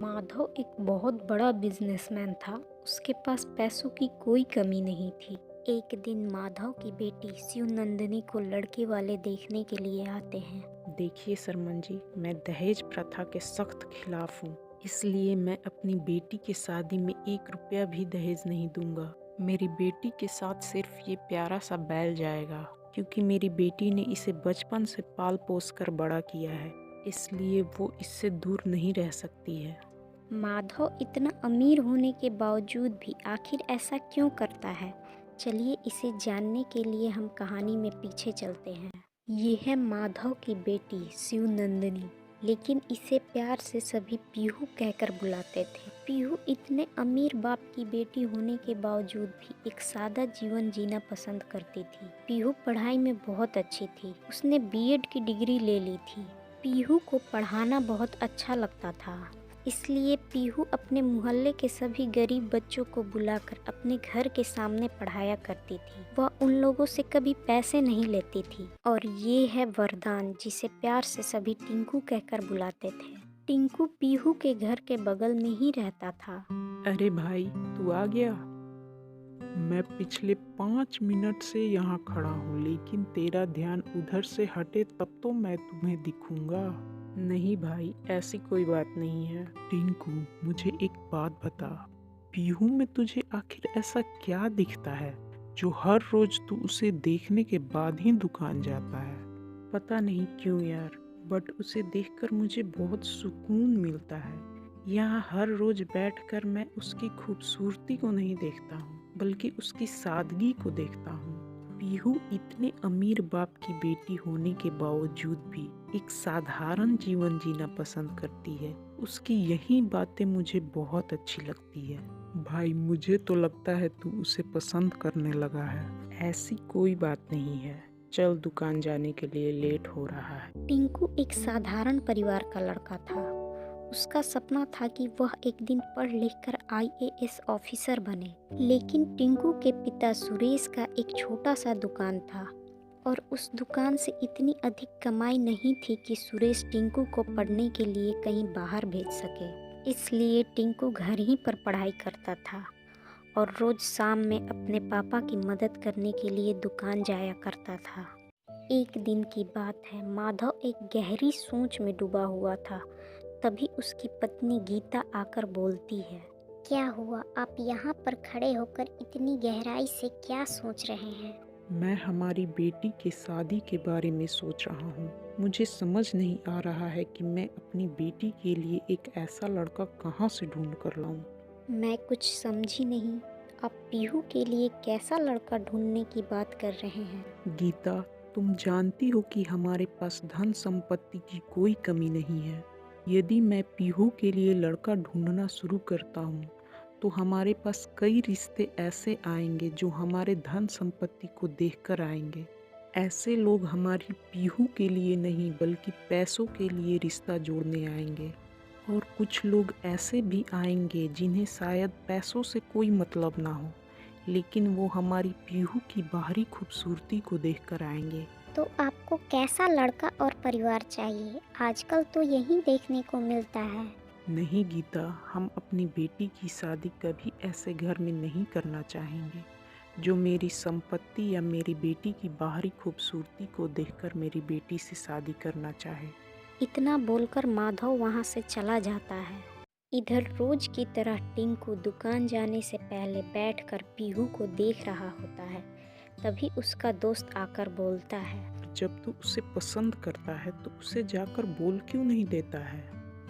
माधव एक बहुत बड़ा बिजनेसमैन था। उसके पास पैसों की कोई कमी नहीं थी। एक दिन माधव की बेटी शिव नंदिनी को लड़के वाले देखने के लिए आते हैं। देखिए सरमन जी, मैं दहेज प्रथा के सख्त खिलाफ हूँ। इसलिए मैं अपनी बेटी की शादी में 1 रुपया भी दहेज नहीं दूंगा। मेरी बेटी के साथ सिर्फ ये प्यारा सा बैल जाएगा, क्योंकि मेरी बेटी ने इसे बचपन से पाल पोस कर बड़ा किया है। इसलिए वो इससे दूर नहीं रह सकती है। माधव इतना अमीर होने के बावजूद भी आखिर ऐसा क्यों करता है? चलिए इसे जानने के लिए हम कहानी में पीछे चलते हैं। ये है माधव की बेटी शिव नंदिनी, लेकिन इसे प्यार से सभी पीहू कहकर बुलाते थे। पीहू इतने अमीर बाप की बेटी होने के बावजूद भी एक सादा जीवन जीना पसंद करती थी। पीहू पढ़ाई में बहुत अच्छी थी। उसने बीएड की डिग्री ले ली थी। पीहू को पढ़ाना बहुत अच्छा लगता था, इसलिए पीहू अपने मोहल्ले के सभी गरीब बच्चों को बुलाकर अपने घर के सामने पढ़ाया करती थी। वह उन लोगों से कभी पैसे नहीं लेती थी। और ये है वरदान, जिसे प्यार से सभी टिंकू कहकर बुलाते थे। टिंकू पीहू के घर के बगल में ही रहता था। अरे भाई, तू आ गया। मैं पिछले 5 मिनट से यहाँ खड़ा हूँ, लेकिन तेरा ध्यान उधर से हटे तब तो मैं तुम्हें दिखूंगा। नहीं भाई, ऐसी कोई बात नहीं है। टिंकू, मुझे एक बात बता, पीहू में तुझे आखिर ऐसा क्या दिखता है जो हर रोज तू उसे देखने के बाद ही दुकान जाता है? पता नहीं क्यों यार, बट उसे देखकर मुझे बहुत सुकून मिलता है। यहाँ हर रोज बैठकर मैं उसकी खूबसूरती को नहीं देखता हूँ, बल्कि उसकी सादगी को देखता हूँ। पीहू इतने अमीर बाप की बेटी होने के बावजूद भी एक साधारण जीवन जीना पसंद करती है। उसकी यही बातें मुझे बहुत अच्छी लगती है। भाई, मुझे तो लगता है तू उसे पसंद करने लगा है। ऐसी कोई बात नहीं है। चल, दुकान जाने के लिए लेट हो रहा है। टिंकू एक साधारण परिवार का लड़का था। उसका सपना था कि वह एक दिन पढ़ लिख कर आईएएस ऑफिसर बने। लेकिन टिंकू के पिता सुरेश का एक छोटा सा दुकान था और उस दुकान से इतनी अधिक कमाई नहीं थी कि सुरेश टिंकू को पढ़ने के लिए कहीं बाहर भेज सके। इसलिए टिंकू घर ही पर पढ़ाई करता था और रोज शाम में अपने पापा की मदद करने के लिए दुकान जाया करता था। एक दिन की बात है, माधव एक गहरी सोच में डूबा हुआ था। तभी उसकी पत्नी गीता आकर बोलती है। क्या हुआ? आप यहाँ पर खड़े होकर इतनी गहराई से क्या सोच रहे हैं? मैं हमारी बेटी की शादी के बारे में सोच रहा हूँ। मुझे समझ नहीं आ रहा है कि मैं अपनी बेटी के लिए एक ऐसा लड़का कहाँ से ढूंढ कर लाऊं। मैं कुछ समझी नहीं। आप पीहू के लिए कैसा लड़का ढूंढने की बात कर रहे हैं? गीता, तुम जानती हो कि हमारे पास धन संपत्ति की कोई कमी नहीं है। यदि मैं पीहू के लिए लड़का ढूंढना शुरू करता हूँ, तो हमारे पास कई रिश्ते ऐसे आएंगे जो हमारे धन संपत्ति को देखकर आएंगे। ऐसे लोग हमारी पीहू के लिए नहीं, बल्कि पैसों के लिए रिश्ता जोड़ने आएंगे। और कुछ लोग ऐसे भी आएंगे जिन्हें शायद पैसों से कोई मतलब ना हो, लेकिन वो हमारी पीहू की बाहरी खूबसूरती को देखकर आएंगे। तो आपको कैसा लड़का और परिवार चाहिए? आजकल तो यही देखने को मिलता है। नहीं गीता, हम अपनी बेटी की शादी कभी ऐसे घर में नहीं करना चाहेंगे जो मेरी संपत्ति या मेरी बेटी की बाहरी खूबसूरती को देखकर मेरी बेटी से शादी करना चाहे। इतना बोलकर माधव वहाँ से चला जाता है। इधर रोज की तरह टिंकू दुकान जाने से पहले बैठकर पीहू को देख रहा होता है। तभी उसका दोस्त आकर बोलता है। जब तू उसे पसंद करता है तो उसे जाकर बोल क्यों नहीं देता है?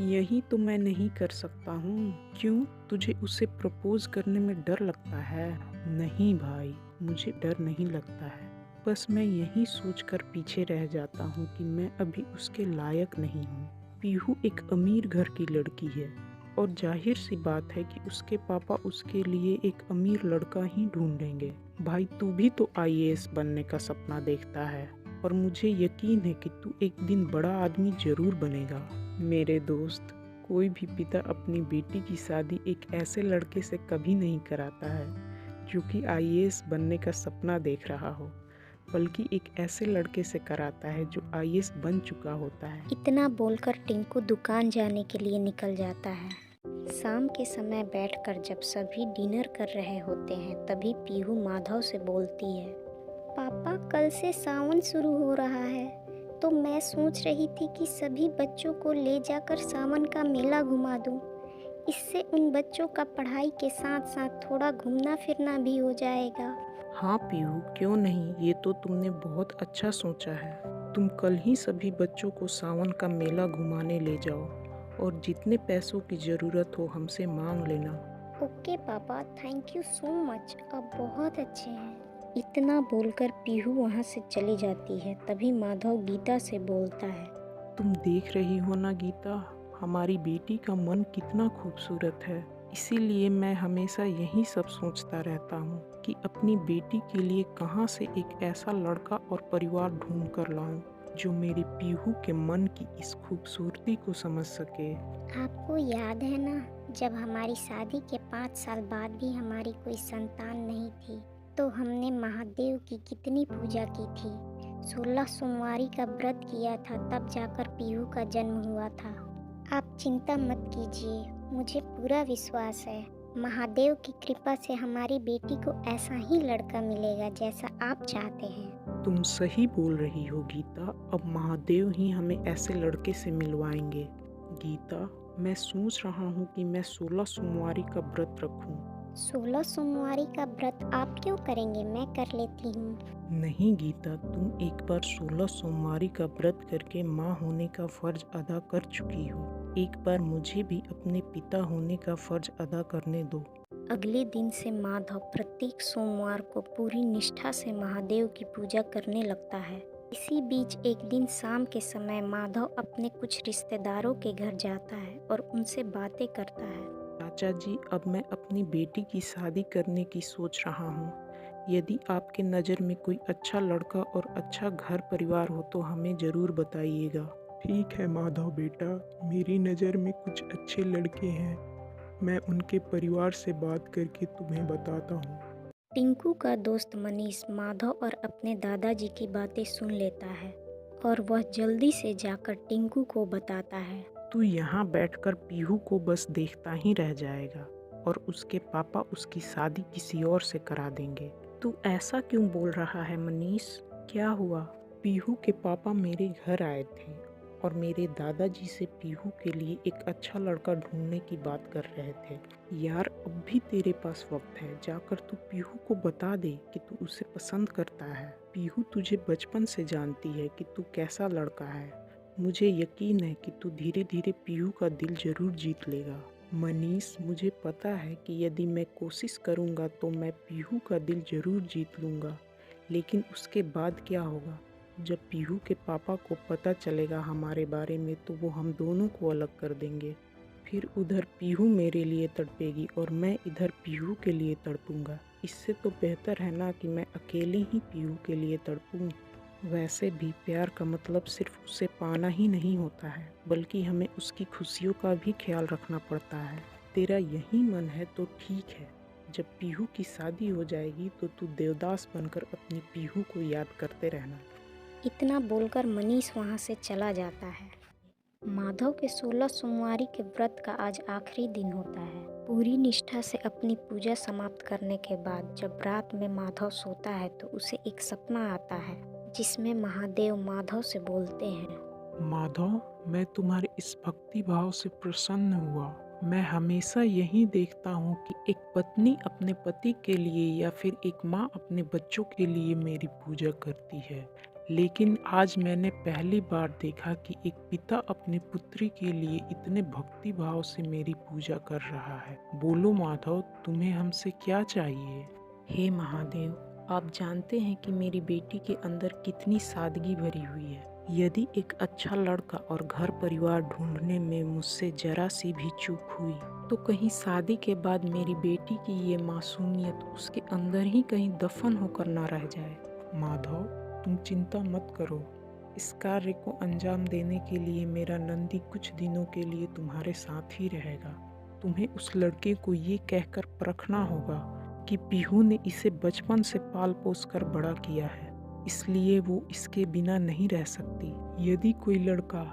यही तो मैं नहीं कर सकता हूँ। क्यों, तुझे उसे प्रपोज करने में डर लगता है? नहीं भाई, मुझे डर नहीं लगता है। बस मैं यही सोचकर पीछे रह जाता हूँ कि मैं अभी उसके लायक नहीं हूँ। पीहू एक अमीर घर की लड़की है और जाहिर सी बात है कि उसके पापा उसके लिए एक अमीर लड़का ही ढूंढेंगे। भाई, तू भी तो आईएएस बनने का सपना देखता है और मुझे यकीन है कि तू एक दिन बड़ा आदमी जरूर बनेगा। मेरे दोस्त, कोई भी पिता अपनी बेटी की शादी एक ऐसे लड़के से कभी नहीं कराता है जो कि आईएएस बनने का सपना देख रहा हो, बल्कि एक ऐसे लड़के से कराता है जो आईएएस बन चुका होता है। इतना बोलकर टिंकू दुकान जाने के लिए निकल जाता है। शाम के समय बैठकर जब सभी डिनर कर रहे होते हैं तभी पीहू माधव से बोलती है। पापा, कल से सावन शुरू हो रहा है, तो मैं सोच रही थी कि सभी बच्चों को ले जाकर सावन का मेला घुमा दूं। इससे उन बच्चों का पढ़ाई के साथ साथ थोड़ा घूमना फिरना भी हो जाएगा। हाँ पीहू, क्यों नहीं, ये तो तुमने बहुत अच्छा सोचा है। तुम कल ही सभी बच्चों को सावन का मेला घुमाने ले जाओ और जितने पैसों की ज़रूरत हो हमसे मांग लेना। ओके पापा, थैंक यू सो मच, आप बहुत अच्छे हैं। इतना बोलकर पीहू वहाँ से चली जाती है। तभी माधव गीता से बोलता है। तुम देख रही हो ना गीता, हमारी बेटी का मन कितना खूबसूरत है। इसीलिए मैं हमेशा यही सब सोचता रहता हूँ कि अपनी बेटी के लिए कहाँ से एक ऐसा लड़का और परिवार ढूंढ कर लाऊं जो मेरी पीहू के मन की इस खूबसूरती को समझ सके। आपको याद है ना, जब हमारी शादी के 5 साल बाद भी हमारी कोई संतान नहीं थी, तो हमने महादेव की कितनी पूजा की थी। 16 सोमवारी का व्रत किया था, तब जाकर पीहू का जन्म हुआ था। आप चिंता मत कीजिए, मुझे पूरा विश्वास है महादेव की कृपा से हमारी बेटी को ऐसा ही लड़का मिलेगा जैसा आप चाहते हैं। तुम सही बोल रही हो गीता, अब महादेव ही हमें ऐसे लड़के से मिलवाएंगे। गीता, मैं सोच रहा हूँ कि मैं 16 सोमवारी का व्रत रखूँ। 16 सोमवारी का व्रत आप क्यों करेंगे, मैं कर लेती हूँ। नहीं गीता, तुम एक बार 16 सोमवारी का व्रत करके माँ होने का फर्ज अदा कर चुकी हो। एक बार मुझे भी अपने पिता होने का फर्ज अदा करने दो। अगले दिन से माधव प्रत्येक सोमवार को पूरी निष्ठा से महादेव की पूजा करने लगता है। इसी बीच एक दिन शाम के समय माधव अपने कुछ रिश्तेदारों के घर जाता है और उनसे बातें करता है। चाचा जी, अब मैं अपनी बेटी की शादी करने की सोच रहा हूँ। यदि आपके नज़र में कोई अच्छा लड़का और अच्छा घर परिवार हो तो हमें ज़रूर बताइएगा। ठीक है माधव बेटा, मेरी नज़र में कुछ अच्छे लड़के हैं। मैं उनके परिवार से बात करके तुम्हें बताता हूँ। टिंकू का दोस्त मनीष माधव और अपने दादाजी की बातें सुन लेता है और वह जल्दी से जाकर टिंकू को बताता है। तू यहाँ बैठकर पीहू को बस देखता ही रह जाएगा और उसके पापा उसकी शादी किसी और से करा देंगे। तू ऐसा क्यों बोल रहा है मनीष, क्या हुआ? पीहू के पापा मेरे घर आए थे और मेरे दादाजी से पीहू के लिए एक अच्छा लड़का ढूंढने की बात कर रहे थे। यार, अब भी तेरे पास वक्त है, जाकर तू पीहू को बता दे कि तू उसे पसंद करता है। पीहू तुझे बचपन से जानती है कि तू कैसा लड़का है। मुझे यकीन है कि तू धीरे धीरे पीहू का दिल जरूर जीत लेगा। मनीष, मुझे पता है कि यदि मैं कोशिश करूंगा तो मैं पीहू का दिल जरूर जीत लूंगा, लेकिन उसके बाद क्या होगा? जब पीहू के पापा को पता चलेगा हमारे बारे में तो वो हम दोनों को अलग कर देंगे। फिर उधर पीहू मेरे लिए तड़पेगी और मैं इधर पीहू के लिए तड़पूंगा। इससे तो बेहतर है ना कि मैं अकेले ही पीहू के लिए तड़पूं। वैसे भी प्यार का मतलब सिर्फ उसे पाना ही नहीं होता है, बल्कि हमें उसकी खुशियों का भी ख्याल रखना पड़ता है। तेरा यही मन है तो ठीक है, जब पीहू की शादी हो जाएगी तो तू देवदास बनकर अपनी पीहू को याद करते रहना। इतना बोलकर मनीष वहाँ से चला जाता है। माधव के 16 सोमवारी के व्रत का आज आखिरी दिन होता है। पूरी निष्ठा से अपनी पूजा समाप्त करने के बाद जब रात में माधव सोता है तो उसे एक सपना आता है जिसमें महादेव माधव से बोलते हैं। माधव, मैं तुम्हारे इस भक्ति भाव से प्रसन्न हुआ। मैं हमेशा यही देखता हूँ कि एक पत्नी अपने पति के लिए या फिर एक माँ अपने बच्चों के लिए मेरी पूजा करती है, लेकिन आज मैंने पहली बार देखा कि एक पिता अपनी पुत्री के लिए इतने भक्ति भाव से मेरी पूजा कर रहा है। बोलो माधव, तुम्हें हमसे क्या चाहिए? हे महादेव, आप जानते हैं कि मेरी बेटी के अंदर कितनी सादगी भरी हुई है। यदि एक अच्छा लड़का और घर परिवार ढूंढने में मुझसे जरा सी भी चूक हुई तो कहीं शादी के बाद मेरी बेटी की ये मासूमियत उसके अंदर ही कहीं दफन होकर ना रह जाए। माधव, तुम चिंता मत करो। इस कार्य को अंजाम देने के लिए मेरा नंदी कुछ दिनों के लिए तुम्हारे साथ ही रहेगा। तुम्हें उस लड़के को ये कहकर परखना होगा कि पीहू ने इसे बचपन से पाल पोस कर बड़ा किया है, इसलिए वो इसके बिना नहीं रह सकती। यदि कोई लड़का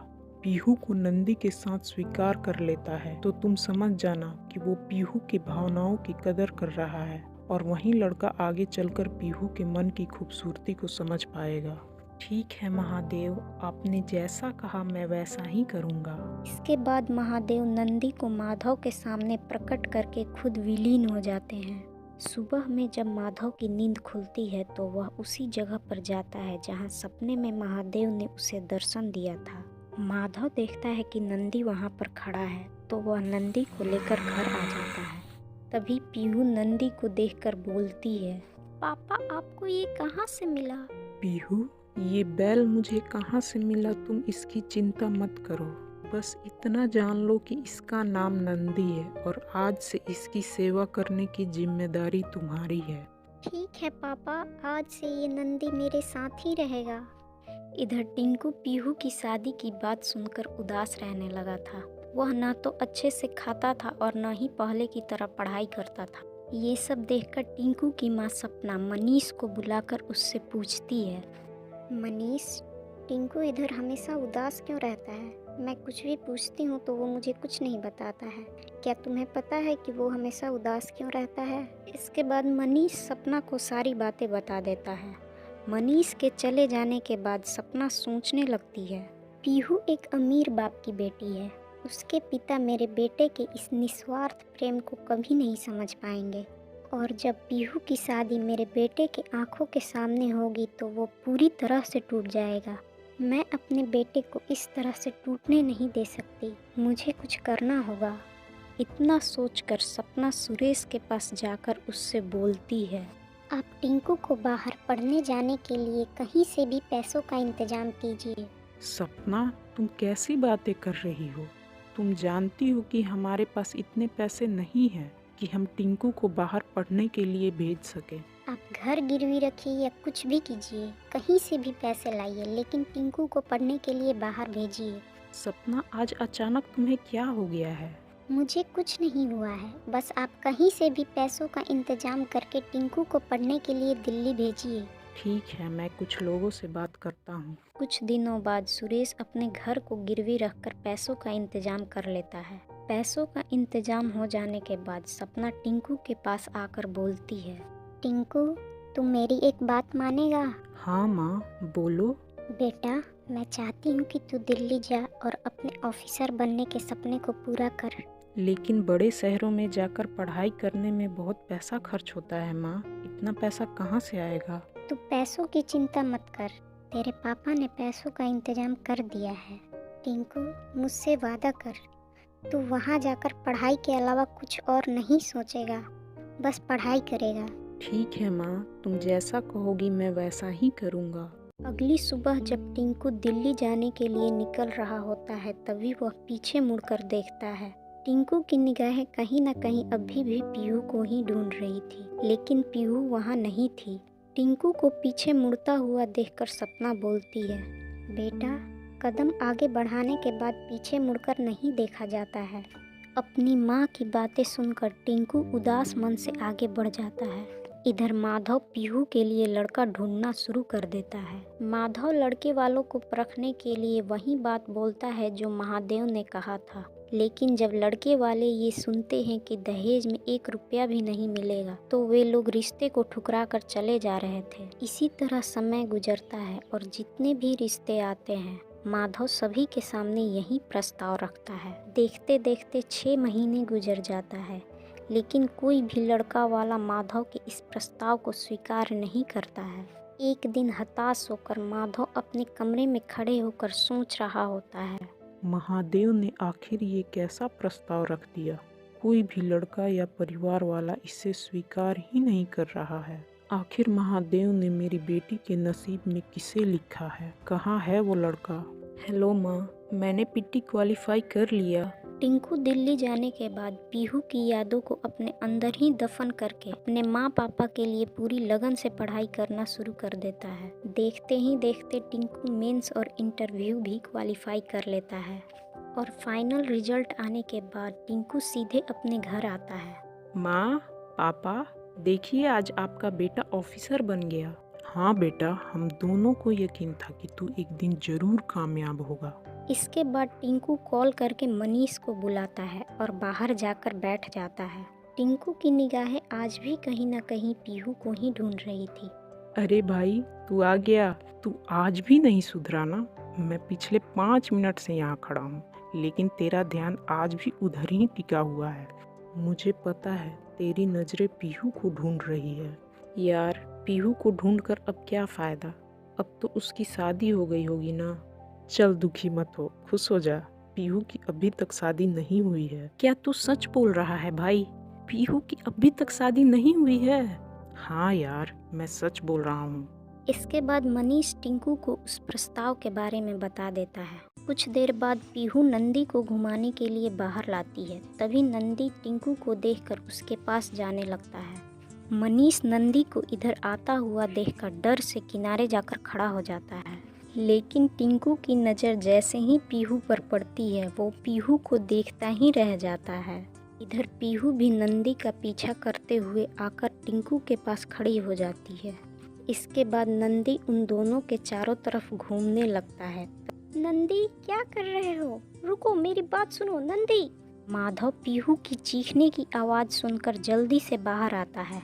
पीहू को नंदी के साथ स्वीकार कर लेता है तो तुम समझ जाना कि वो पीहू की भावनाओं की कदर कर रहा है, और वहीं लड़का आगे चलकर पीहू के मन की खूबसूरती को समझ पाएगा। ठीक है महादेव, आपने जैसा कहा मैं वैसा ही करूँगा। इसके बाद महादेव नंदी को माधव के सामने प्रकट करके खुद विलीन हो जाते हैं। सुबह में जब माधव की नींद खुलती है तो वह उसी जगह पर जाता है जहां सपने में महादेव ने उसे दर्शन दिया था। माधव देखता है कि नंदी वहां पर खड़ा है तो वह नंदी को लेकर घर आ जाता है। तभी पीहू नंदी को देखकर बोलती है, पापा आपको ये कहाँ से मिला? पीहू, ये बैल मुझे कहाँ से मिला तुम इसकी चिंता मत करो, बस इतना जान लो कि इसका नाम नंदी है और आज से इसकी सेवा करने की जिम्मेदारी तुम्हारी है। ठीक है पापा, आज से ये नंदी मेरे साथ ही रहेगा। इधर टिंकू पीहू की शादी की बात सुनकर उदास रहने लगा था। वह न तो अच्छे से खाता था और न ही पहले की तरह पढ़ाई करता था। ये सब देखकर टिंकू की माँ सपना मनीष को बुलाकर उससे पूछती है, मनीष, टिंकू इधर हमेशा उदास क्यों रहता है? मैं कुछ भी पूछती हूँ तो वो मुझे कुछ नहीं बताता है। क्या तुम्हें पता है कि वो हमेशा उदास क्यों रहता है? इसके बाद मनीष सपना को सारी बातें बता देता है। मनीष के चले जाने के बाद सपना सोचने लगती है, पीहू एक अमीर बाप की बेटी है। उसके पिता मेरे बेटे के इस निस्वार्थ प्रेम को कभी नहीं समझ पाएंगे, और जब पीहू की शादी मेरे बेटे के आंखों के सामने होगी तो वो पूरी तरह से टूट जाएगा। मैं अपने बेटे को इस तरह से टूटने नहीं दे सकती। मुझे कुछ करना होगा। इतना सोचकर सपना सुरेश के पास जाकर उससे बोलती है, आप टिंकू को बाहर पढ़ने जाने के लिए कहीं से भी पैसों का इंतजाम कीजिए। सपना, तुम कैसी बातें कर रही हो? तुम जानती हो कि हमारे पास इतने पैसे नहीं हैं कि हम टिंकू को बाहर पढ़ने के लिए भेज सके। आप घर गिरवी रखिए या कुछ भी कीजिए, कहीं से भी पैसे लाइए, लेकिन टिंकू को पढ़ने के लिए बाहर भेजिए। सपना, आज अचानक तुम्हें क्या हो गया है? मुझे कुछ नहीं हुआ है, बस आप कहीं से भी पैसों का इंतजाम करके टिंकू को पढ़ने के लिए दिल्ली भेजिए। ठीक है, मैं कुछ लोगों से बात करता हूँ। कुछ दिनों बाद सुरेश अपने घर को गिरवी रखकर पैसों का इंतजाम कर लेता है। पैसों का इंतजाम हो जाने के बाद सपना टिंकू के पास आकर बोलती है, टिंकू, तुम मेरी एक बात मानेगा? हाँ माँ, बोलो। बेटा, मैं चाहती हूँ कि तू दिल्ली जा और अपने ऑफिसर बनने के सपने को पूरा कर। लेकिन बड़े शहरों में जाकर पढ़ाई करने में बहुत पैसा खर्च होता है माँ, इतना पैसा कहाँ से आएगा? तू पैसों की चिंता मत कर, तेरे पापा ने पैसों का इंतजाम कर दिया है। टिंकू, मुझसे वादा कर, तू वहाँ जाकर पढ़ाई के अलावा कुछ और नहीं सोचेगा, बस पढ़ाई करेगा। ठीक है माँ, तुम जैसा कहोगी मैं वैसा ही करूँगा। अगली सुबह जब टिंकू दिल्ली जाने के लिए निकल रहा होता है तभी वह पीछे मुड़कर देखता है। टिंकू की निगाहें कहीं न कहीं अभी भी पीहू को ही ढूंढ रही थी, लेकिन पीहू वहाँ नहीं थी। टिंकू को पीछे मुड़ता हुआ देखकर सपना बोलती है, बेटा, कदम आगे बढ़ाने के बाद पीछे मुड़कर नहीं देखा जाता है। अपनी माँ की बातें सुनकर टिंकू उदास मन से आगे बढ़ जाता है। इधर माधव पीहू के लिए लड़का ढूंढना शुरू कर देता है। माधव लड़के वालों को परखने के लिए वही बात बोलता है जो महादेव ने कहा था, लेकिन जब लड़के वाले ये सुनते हैं कि दहेज में 1 रुपया भी नहीं मिलेगा तो वे लोग रिश्ते को ठुकरा कर चले जा रहे थे। इसी तरह समय गुजरता है और जितने भी रिश्ते आते हैं माधव सभी के सामने यही प्रस्ताव रखता है। देखते देखते 6 महीने गुजर जाता है, लेकिन कोई भी लड़का वाला माधव के इस प्रस्ताव को स्वीकार नहीं करता है। एक दिन हताश होकर माधव अपने कमरे में खड़े होकर सोच रहा होता है, महादेव ने आखिर ये कैसा प्रस्ताव रख दिया? कोई भी लड़का या परिवार वाला इसे स्वीकार ही नहीं कर रहा है। आखिर महादेव ने मेरी बेटी के नसीब में किसे लिखा है? कहाँ है वो लड़का? हेलो माँ, मैंने पीटी क्वालिफाई कर लिया। टिंकू दिल्ली जाने के बाद पीहू की यादों को अपने अंदर ही दफन करके अपने माँ पापा के लिए पूरी लगन से पढ़ाई करना शुरू कर देता है। देखते ही देखते टिंकू मेंस और इंटरव्यू भी क्वालिफाई कर लेता है और फाइनल रिजल्ट आने के बाद टिंकू सीधे अपने घर आता है। माँ, पापा, देखिए आज आपका बेटा ऑफिसर बन गया। हाँ बेटा, हम दोनों को यकीन था कि तू एक दिन जरूर कामयाब होगा। इसके बाद टिंकू कॉल करके मनीष को बुलाता है और बाहर जाकर बैठ जाता है। टिंकू की निगाहें आज भी कहीं ना कहीं पीहू को ही ढूंढ रही थी। अरे भाई, तू आ गया। तू आज भी नहीं सुधरा ना। मैं पिछले 5 मिनट से यहाँ खड़ा हूँ, लेकिन तेरा ध्यान आज भी उधर ही टिका हुआ है। मुझे पता है तेरी नज़रें पीहू को ढूंढ रही है। यार, पीहू को ढूंढकर अब क्या फ़ायदा? अब तो उसकी शादी हो गई होगी ना। चल दुखी मत हो, खुश हो जा। पीहू की अभी तक शादी नहीं हुई है। क्या तू सच बोल रहा है भाई? पीहू की अभी तक शादी नहीं हुई है? हाँ यार, मैं सच बोल रहा हूँ। इसके बाद मनीष टिंकू को उस प्रस्ताव के बारे में बता देता है। कुछ देर बाद पीहू नंदी को घुमाने के लिए बाहर लाती है। तभी नंदी टिंकू को देखकर उसके पास जाने लगता है। मनीष नंदी को इधर आता हुआ देखकर डर से किनारे जाकर खड़ा हो जाता है, लेकिन टिंकू की नज़र जैसे ही पीहू पर पड़ती है वो पीहू को देखता ही रह जाता है। इधर पीहू भी नंदी का पीछा करते हुए आकर टिंकू के पास खड़ी हो जाती है। इसके बाद नंदी उन दोनों के चारों तरफ घूमने लगता है। नंदी, क्या कर रहे हो? रुको, मेरी बात सुनो नंदी। माधव पीहू की चीखने की आवाज़ सुनकर जल्दी से बाहर आता है।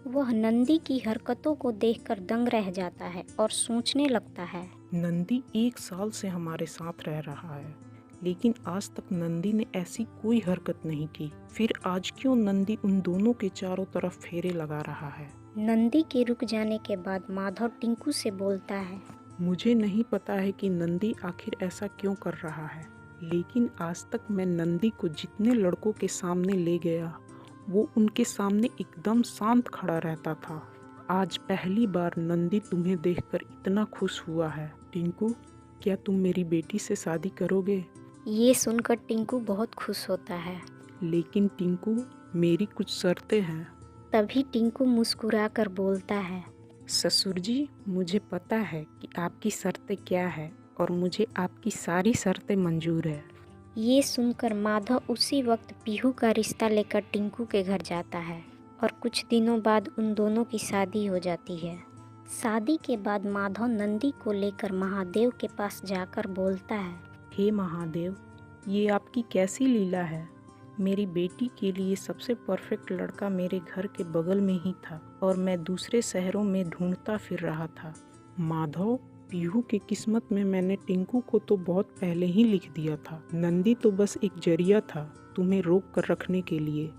वह नंदी की हरकतों को देखकर दंग रह जाता है और सोचने लगता है। नंदी 1 साल से हमारे साथ रह रहा है, लेकिन आज तक नंदी ने ऐसी कोई हरकत नहीं की। फिर आज क्यों नंदी उन दोनों के चारों तरफ फेरे लगा रहा है? नंदी के रुक जाने के बाद माधव टिंकू से बोलता है। मुझे नहीं पता है कि नंदी आखिर ऐसा क्यों कर रहा है, लेकिन आज तक मैं नंदी को जितने लड़कों के सामने ले गया वो उनके सामने एकदम शांत खड़ा रहता था। आज पहली बार नंदी तुम्हें देखकर इतना खुश हुआ है। टिंकू, क्या तुम मेरी बेटी से शादी करोगे? ये सुनकर टिंकू बहुत खुश होता है। लेकिन टिंकू, मेरी कुछ शर्तें हैं। तभी टिंकू मुस्कुराकर बोलता है। ससुर जी, मुझे पता है कि आपकी शर्तें क्या है और मुझे आपकी सारी शर्तें मंजूर है। ये सुनकर माधव उसी वक्त पीहू का रिश्ता लेकर टिंकू के घर जाता है और कुछ दिनों बाद उन दोनों की शादी हो जाती है। शादी के बाद माधव नंदी को लेकर महादेव के पास जाकर बोलता है। हे महादेव, ये आपकी कैसी लीला है? मेरी बेटी के लिए सबसे परफेक्ट लड़का मेरे घर के बगल में ही था और मैं दूसरे शहरों में ढूंढता फिर रहा था। माधव, पीहू की किस्मत में मैंने टिंकू को तो बहुत पहले ही लिख दिया था। नंदी तो बस एक जरिया था तुम्हें रोक कर रखने के लिए।